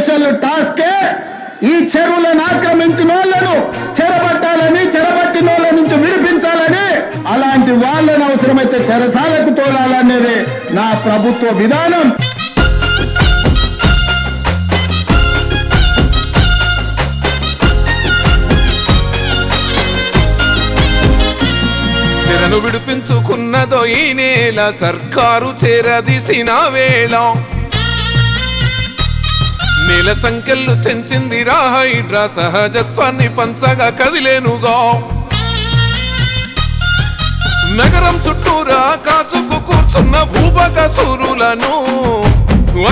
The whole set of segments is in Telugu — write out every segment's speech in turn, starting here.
స్పెషల్ టాస్కే ఈ చెరువులను ఆక్రమించిన వాళ్ళను చెరబట్టాలని, చెరబట్టిన వాళ్ళ నుంచి విడిపించాలని, అలాంటి వాళ్ళని అవసరమైతే చెరసాలకు తోలాలనేది నా ప్రభుత్వ విధానం. చెరను విడిపించుకున్నదో ఈ నేల, సర్కారు చేరదీసిన వేళ నేల సంఖ్యలు తెంచిందిరా హైడ్రా, సహజత్వాన్ని పంచగా కదిలేనుగా. నగరం చుట్టూరా కాచుకు కూర్చున్న భూపకసూరులను,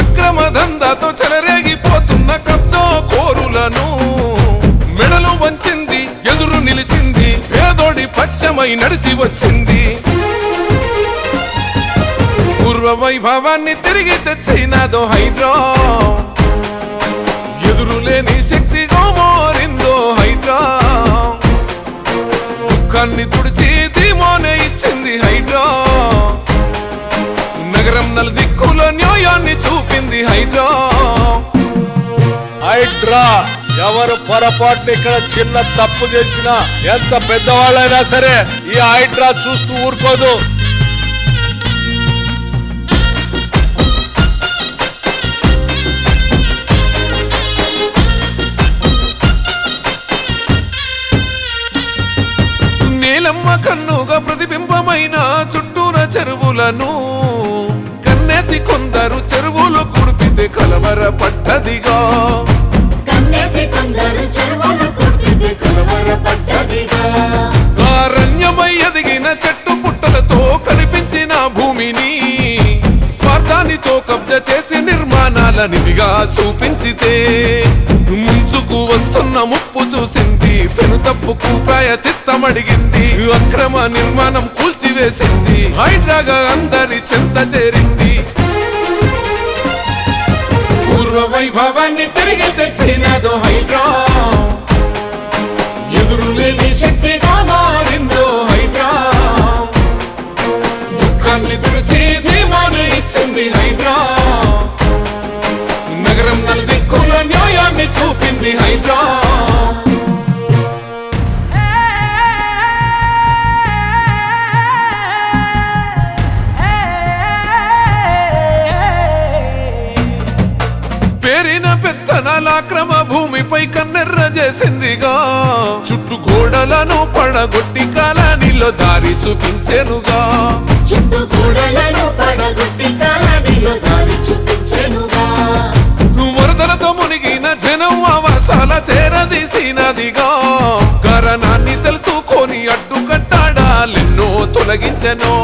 అక్రమ దందాతో చెలరేగిపోతున్న కబ్జా కోరులను మెడలు వంచింది, ఎదురు నిలిచింది, పేదోడి పక్షమై నడిచి వచ్చింది. పూర్వ వైభవాన్ని తిరిగి తెచ్చినదో హైడ్రా, ఎదురులేని శక్తిగా మారిందో హైడ్రా. దుఃఖాన్ని తుడిచి ధీమానే ఇచ్చింది హైడ్రా, నగరం నలుదిక్కుల న్యాయాన్ని చూపింది హైడ్రా. హైడ్రా ఎవరు పొరపాటున ఇక్కడ చిన్న తప్పు చేసినా, ఎంత పెద్దవాళ్ళైనా సరే ఈ హైడ్రా చూస్తూ ఊరుకోదు. నేలమ్మ కన్నుగా ప్రతిబింబమైన చుట్టూర చెరువులను కన్నేసి కొందరు చెరువులు కుడిపితే కలవర పడ్డదిగా. అరణ్యమై ఎదిగిన చెట్టు పుట్టలతో కనిపించిన భూమిని స్వార్థానితో కబ్జా చేసి నిర్మాణాల నిధిగా చూపించితే, ముంచుకు వస్తున్న ముప్పు చూసింది, పెను తప్పుకు ప్రాయచిత్తమడిగింది, అక్రమ నిర్మాణం కూల్చివేసింది, హైడ్రాగా అందరి చెంత చేరింది. పూర్వ వైభవాన్ని తిరిగి తెచ్చినదో హైడ్రా, ఎదురులేని శక్తిగా మారిందో హైడ్రా. దుఃఖాన్ని తుడిచి ధీమాని ఇచ్చింది హైడ్రా, నగరం నలుదిక్కుల న్యాయాన్ని చూపింది హైడ్రా. పేరిన పెత్తనాల అక్రమ భూమిపై కన్నెర్ర చేసిందిగా, చుట్టు గోడలను పడగొట్టి కాలనీలో దారి చూపించెనుగా. వరదలతో మునిగిన జనం ఆవాసాల చేరదీసినదిగా, కారణాన్ని తెలుసుకొని అడ్డుకట్టాడాలెన్నో తొలగించెనో.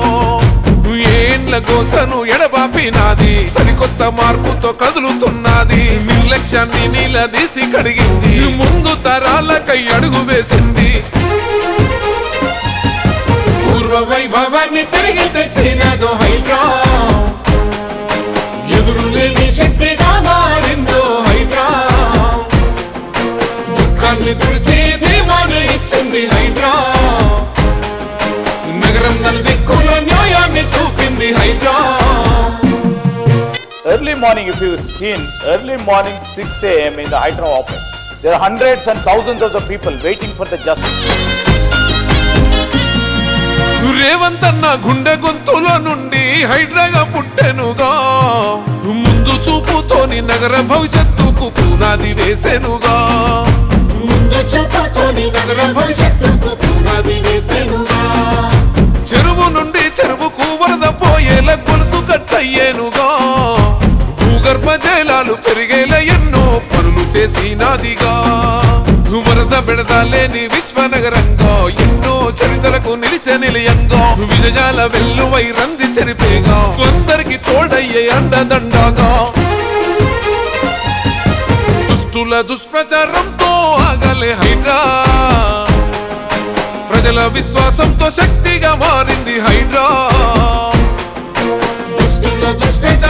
ఏండ్ల గోసను ఎడబాపినాది, సరికొత్త మార్పుతో కదులుతున్నది, నిర్లక్ష్యాన్ని నీలదీసి కడిగింది, ముందు తరాలకై అడుగు వేసింది. పూర్వ వైభవాన్ని తిరిగి తెచ్చినదో హైడ్రా, ఎదురులేని శక్తిగా మారిందో హైడ్రా. దుఃఖాన్ని తుడిచి ధీమాని ఇచ్చింది హైడ్రా, నగరం నలుదిక్కుల న్యాయాన్ని చూపింది Hydraa. Early morning, if you've seen early morning 6 a.m. in the Hydra office, there are hundreds and thousands of the people waiting for the justice. Revanth అన్న గుండె గొంతుల నుండి హైడ్రాగా పుట్టెనుగా, ముందు చూపుతోని నగర భవిష్యత్తుకు పునాది వేసెనుగా. చెరువు నుండి చెరువుకు వరద పోయేలా గొలుసు కట్టయ్యేనుగా, భూగర్భ జలాలు పెరిగేలా ఎన్నో పనులు చేసినాదిగా. వరద బెడదాలేని విశ్వనగరంగా ఎన్నో చరితలకు నిలిచే నిలయంగా, విజయాల వెల్లువై రంది చెరిపేగా, కొందరికి తోడయ్యే అండదండగా. దుష్టుల దుష్ప్రచారంతో ఆగలే హైడ్రా, ప్రజల విశ్వాసంతో శక్తిగా మారింది హైడ్రా. దుష్టుల దుష్ప్రచారం